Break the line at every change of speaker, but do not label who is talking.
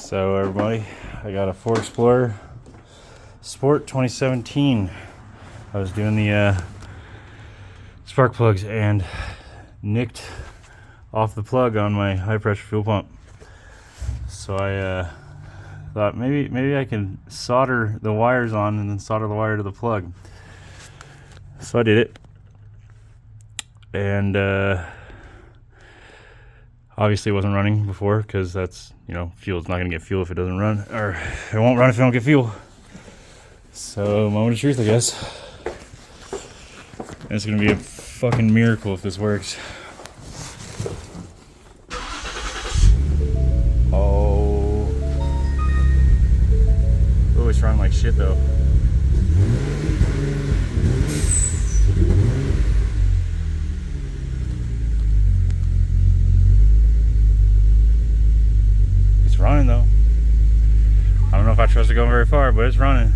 So everybody, I got a Ford Explorer Sport 2017. I was doing the spark plugs and nicked off the plug on my high pressure fuel pump. So I thought maybe I can solder the wires on and then solder the wire to the plug. So I did it, and obviously it wasn't running before because that's, fuel's not gonna get fuel if it doesn't run, or it won't run if you don't get fuel. So moment of truth, I guess. And it's gonna be a fucking miracle if this works. Oh, it's running like shit though. It's running though. I don't know if I trust it going very far, but it's running.